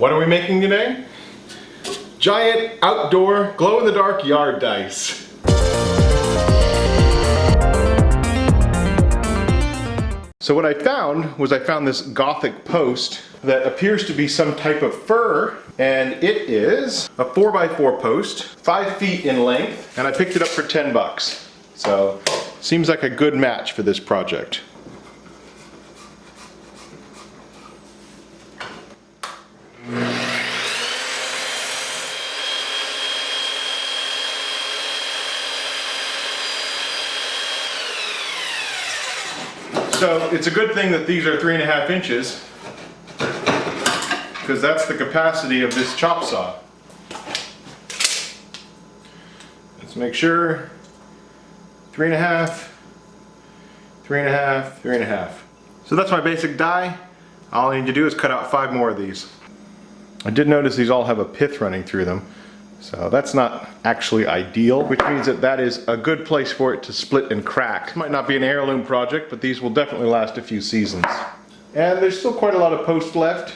What are we making today? Giant outdoor glow-in-the-dark yard dice. So what I found was this Gothic post that appears to be some type of fir, and it is a 4x4 post, 5 feet in length, and I picked it up for 10 bucks. So seems like a good match for this project. So it's a good thing that these are 3.5 inches, because that's the capacity of this chop saw. Let's make sure 3.5, 3.5, 3.5. So that's my basic die. All I need to do is cut out 5 more of these. I did notice these all have a pith running through them. So that's not actually ideal, which means that is a good place for it to split and crack. It might not be an heirloom project, but these will definitely last a few seasons. And there's still quite a lot of post left.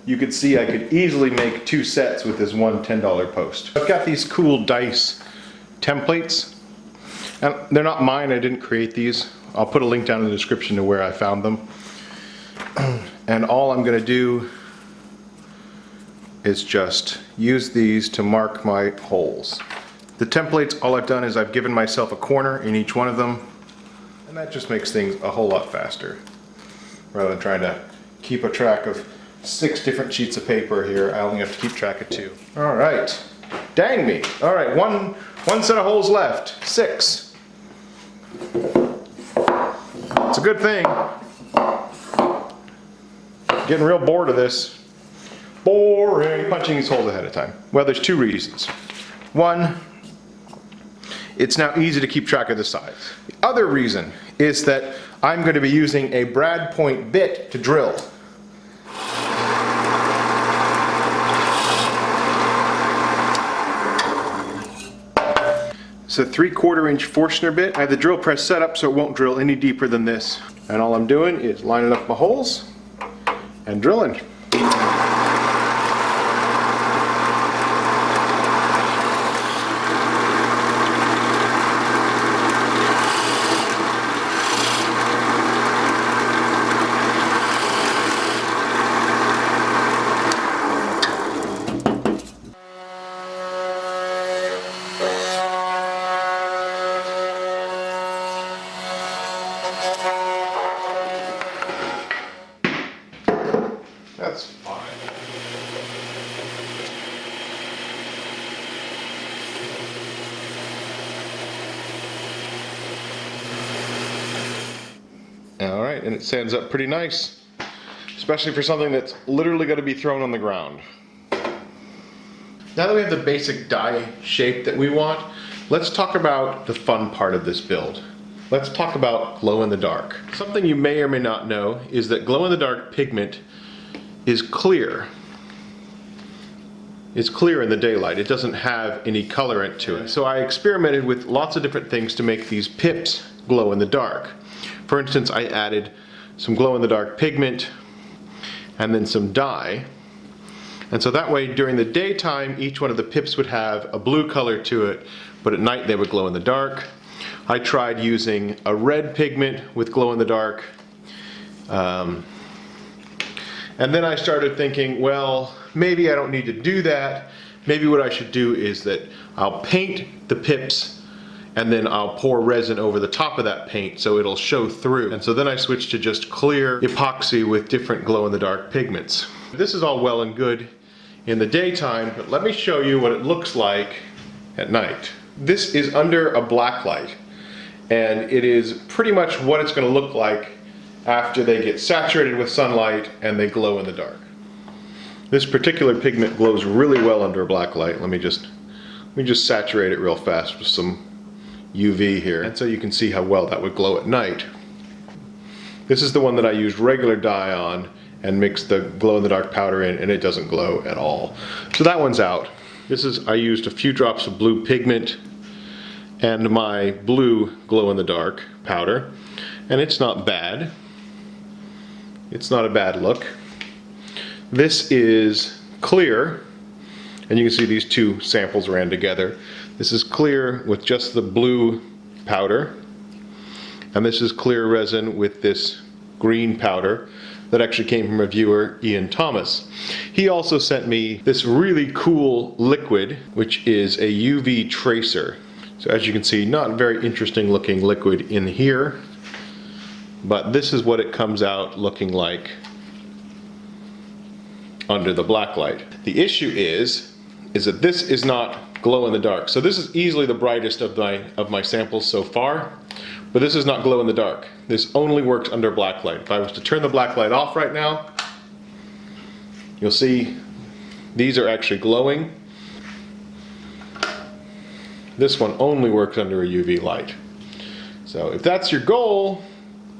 You could see I could easily make 2 sets with this one $10 post. I've got these cool dice templates, and they're not mine, I didn't create these. I'll put a link down in the description to where I found them. And all I'm gonna do is just use these to mark my holes. The templates, all I've done is I've given myself a corner in each one of them, and that just makes things a whole lot faster. Rather than trying to keep a track of 6 different sheets of paper here, I only have to keep track of 2. All right, dang me. All right, one set of holes left, 6. It's a good thing. Getting real bored of this. Boring. Punching these holes ahead of time. Well, there's 2 reasons. One, it's now easy to keep track of the size. The other reason is that I'm going to be using a brad point bit to drill. It's a 3/4 inch Forstner bit. I have the drill press set up so it won't drill any deeper than this. And all I'm doing is lining up my holes and drilling. That's fine. All right, and it stands up pretty nice, especially for something that's literally going to be thrown on the ground. Now that we have the basic die shape that we want, let's talk about the fun part of this build. Let's talk about glow in the dark. Something you may or may not know is that glow in the dark pigment is clear. It's clear in the daylight. It doesn't have any colorant to it. So I experimented with lots of different things to make these pips glow in the dark. For instance, I added some glow in the dark pigment and then some dye. And so that way during the daytime each one of the pips would have a blue color to it, but at night they would glow in the dark. I tried using a red pigment with glow in the dark. And then I started thinking, well, maybe I don't need to do that. Maybe what I should do is that I'll paint the pips and then I'll pour resin over the top of that paint so it'll show through. And so then I switched to just clear epoxy with different glow-in-the-dark pigments. This is all well and good in the daytime, but let me show you what it looks like at night. This is under a black light, and it is pretty much what it's going to look like after they get saturated with sunlight and they glow in the dark. This particular pigment glows really well under a black light. Let me just saturate it real fast with some UV here, and so you can see how well that would glow at night. This is the one that I used regular dye on and mixed the glow-in-the-dark powder in, and it doesn't glow at all. So that one's out. I used a few drops of blue pigment and my blue glow-in-the-dark powder, and it's not bad. It's not a bad look. This is clear, and you can see these two samples ran together. This is clear with just the blue powder, and this is clear resin with this green powder that actually came from a viewer, Ian Thomas. He also sent me this really cool liquid, which is a UV tracer. So as you can see, not very interesting looking liquid in here, but this is what it comes out looking like under the black light. The issue is that this is not glow in the dark. So this is easily the brightest of my samples so far, but this is not glow in the dark. This only works under black light. If I was to turn the black light off right now, you'll see these are actually glowing. This one only works under a UV light. So if that's your goal,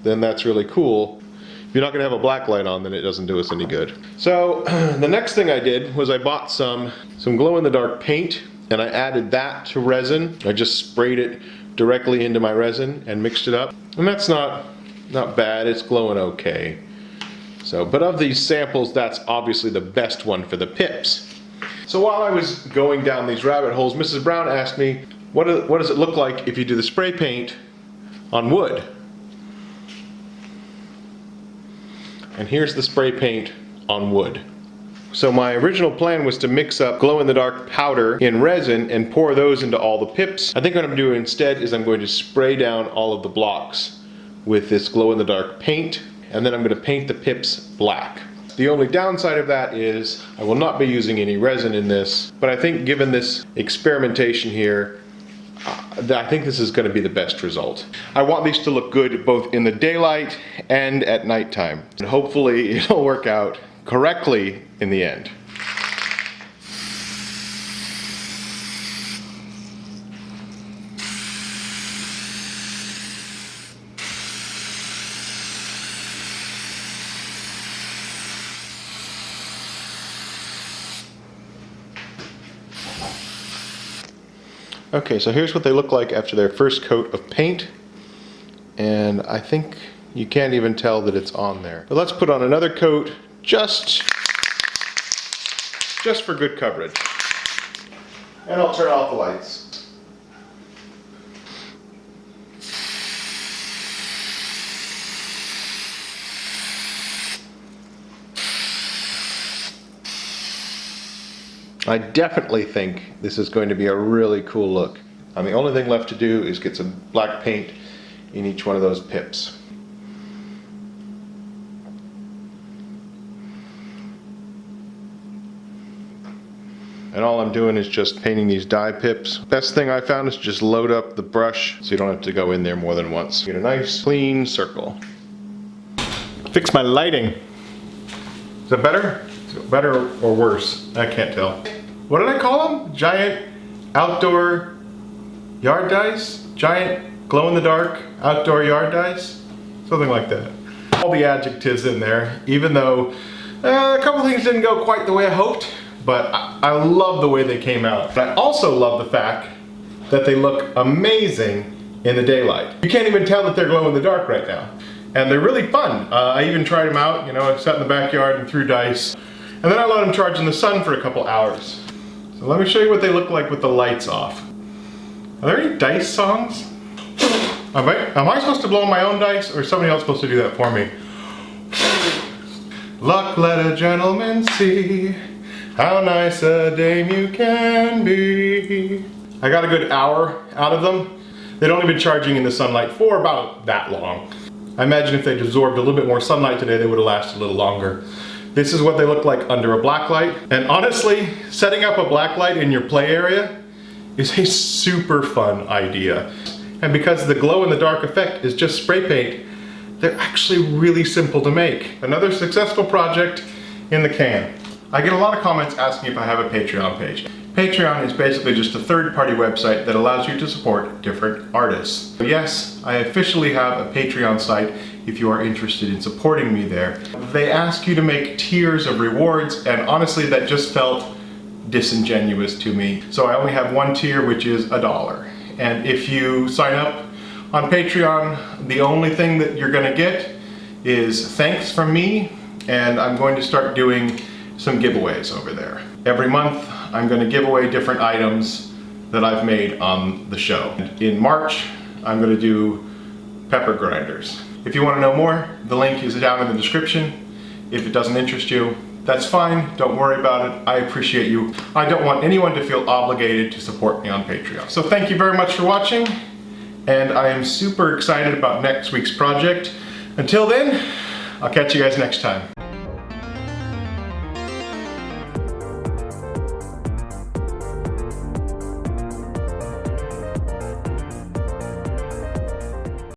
then that's really cool. If you're not gonna have a black light on, then it doesn't do us any good. So the next thing I did was I bought some glow in the dark paint, and I added that to resin. I just sprayed it directly into my resin and mixed it up. And that's not bad, it's glowing okay. So, but of these samples, that's obviously the best one for the pips. So while I was going down these rabbit holes, Mrs. Brown asked me, what does it look like if you do the spray paint on wood? And here's the spray paint on wood. So my original plan was to mix up glow-in-the-dark powder in resin and pour those into all the pips. I think what I'm doing instead is I'm going to spray down all of the blocks with this glow-in-the-dark paint, and then I'm going to paint the pips black. The only downside of that is I will not be using any resin in this, but I think given this experimentation here, I think this is going to be the best result. I want these to look good both in the daylight and at nighttime. And hopefully it'll work out correctly in the end. Okay, so here's what they look like after their first coat of paint, and I think you can't even tell that it's on there. But let's put on another coat just for good coverage. And I'll turn off the lights. I definitely think this is going to be a really cool look. And the only thing left to do is get some black paint in each one of those pips. And all I'm doing is just painting these dye pips. Best thing I found is just load up the brush so you don't have to go in there more than once. Get a nice clean circle. Fix my lighting. Is that better? Is it better or worse? I can't tell. What did I call them? Giant outdoor yard dice? Giant glow-in-the-dark outdoor yard dice? Something like that. All the adjectives in there, even though a couple things didn't go quite the way I hoped, but I love the way they came out. But I also love the fact that they look amazing in the daylight. You can't even tell that they're glow in the dark right now. And they're really fun. I even tried them out, you know, I sat in the backyard and threw dice. And then I let them charge in the sun for a couple hours. So let me show you what they look like with the lights off. Are there any dice songs? Am I supposed to blow my own dice, or is somebody else supposed to do that for me? Luck, let a gentleman see how nice a dame you can be. I got a good hour out of them. They'd only been charging in the sunlight for about that long. I imagine if they'd absorbed a little bit more sunlight today, they would have lasted a little longer. This is what they look like under a black light. And honestly, setting up a black light in your play area is a super fun idea. And because the glow in the dark effect is just spray paint, they're actually really simple to make. Another successful project in the can. I get a lot of comments asking if I have a Patreon page. Patreon is basically just a third-party website that allows you to support different artists. So yes, I officially have a Patreon site if you are interested in supporting me there. They ask you to make tiers of rewards, and honestly that just felt disingenuous to me. So I only have one tier, which is $1. And if you sign up on Patreon, the only thing that you're gonna get is thanks from me, and I'm going to start doing some giveaways over there. Every month, I'm going to give away different items that I've made on the show. In March, I'm going to do pepper grinders. If you want to know more, the link is down in the description. If it doesn't interest you, that's fine. Don't worry about it. I appreciate you. I don't want anyone to feel obligated to support me on Patreon. So thank you very much for watching, and I am super excited about next week's project. Until then, I'll catch you guys next time.